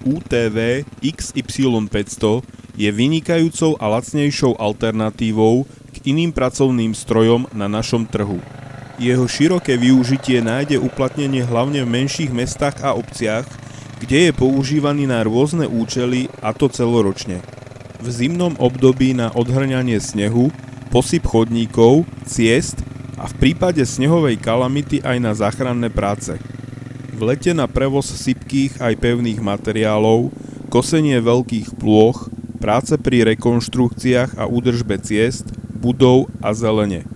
UTV XY500 je vynikajúcou a lacnejšou alternatívou k iným pracovným strojom na našom trhu. Jeho široké využitie nájde uplatnenie hlavne v menších mestách a obciach, kde je používaný na rôzne účely, a to celoročne. V zimnom období na odhrňanie snehu, posyp chodníkov, ciest a v prípade snehovej kalamity aj na záchranné práce. V lete na prevoz sypkých aj pevných materiálov, kosenie veľkých plôch, práce pri rekonštrukciách a údržbe ciest, budov a zelene.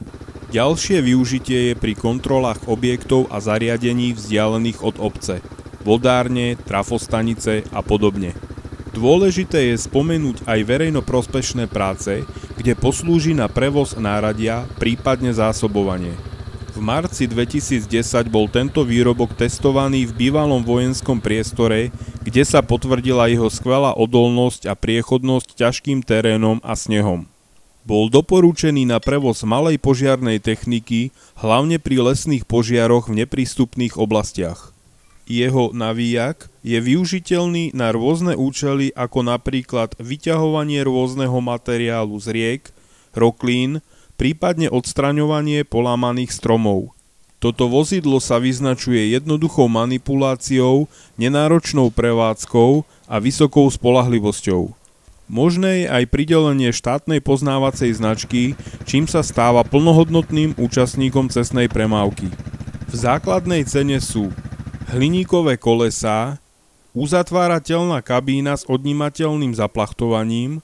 Ďalšie využitie je pri kontrolách objektov a zariadení vzdialených od obce, vodárne, trafostanice a podobne. Dôležité je spomenúť aj verejnoprospešné práce, kde poslúži na prevoz náradia, prípadne zásobovanie. V marci 2010 bol tento výrobok testovaný v bývalom vojenskom priestore, kde sa potvrdila jeho skvelá odolnosť a priechodnosť ťažkým terénom a snehom. Bol doporučený na prevoz malej požiarnej techniky, hlavne pri lesných požiaroch v neprístupných oblastiach. Jeho navíjak je využiteľný na rôzne účely, ako napríklad vyťahovanie rôzneho materiálu z riek, roklín, prípadne odstraňovanie polámaných stromov. Toto vozidlo sa vyznačuje jednoduchou manipuláciou, nenáročnou prevádzkou a vysokou spoľahlivosťou. Možné je aj pridelenie štátnej poznávacej značky, čím sa stáva plnohodnotným účastníkom cestnej premávky. V základnej cene sú hliníkové kolesá, uzatvárateľná kabína s odnímateľným zaplachtovaním,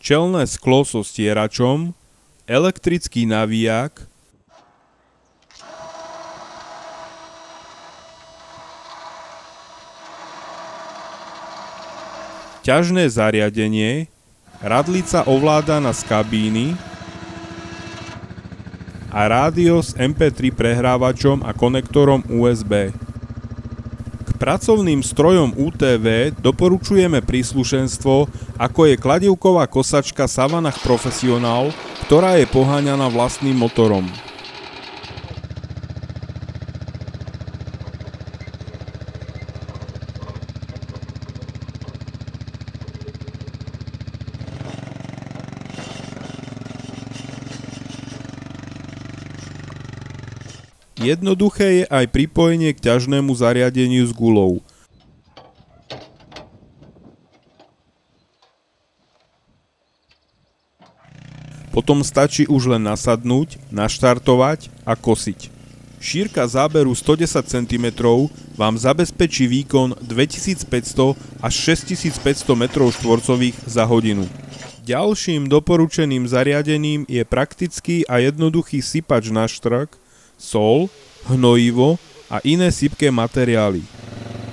čelné sklo so stieračom, elektrický navíjak, ťažné zariadenie, radlica ovládaná z kabíny a rádio s MP3 prehrávačom a konektorom USB. K pracovným strojom UTV doporučujeme príslušenstvo, ako je kladivková kosačka Savanach Professional, ktorá je poháňaná vlastným motorom. Jednoduché je aj pripojenie k ťažnému zariadeniu s guľou. Potom stačí už len nasadnúť, naštartovať a kosiť. Šírka záberu 110 cm vám zabezpečí výkon 2500 až 6500 m2 za hodinu. Ďalším doporučeným zariadením je praktický a jednoduchý sypač na štrk, sol, hnojivo a iné sypké materiály.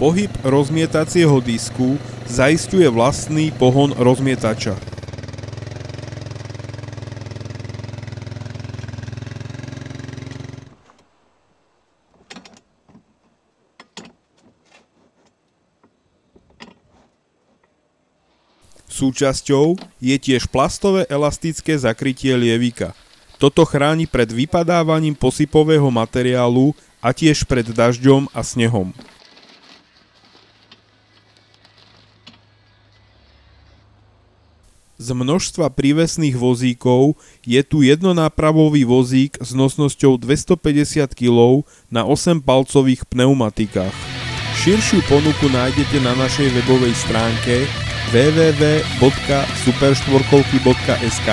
Pohyb rozmietacieho disku zaisťuje vlastný pohon rozmietača. Súčasťou je tiež plastové elastické zakrytie lievika. Toto chráni pred vypadávaním posypového materiálu a tiež pred dažďom a snehom. Z množstva prívesných vozíkov je tu jednonápravový vozík s nosnosťou 250 kg na 8-palcových pneumatikách. Širšiu ponuku nájdete na našej webovej stránke www.superštvorkolky.sk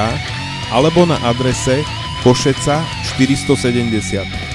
alebo na adrese Košeca 470.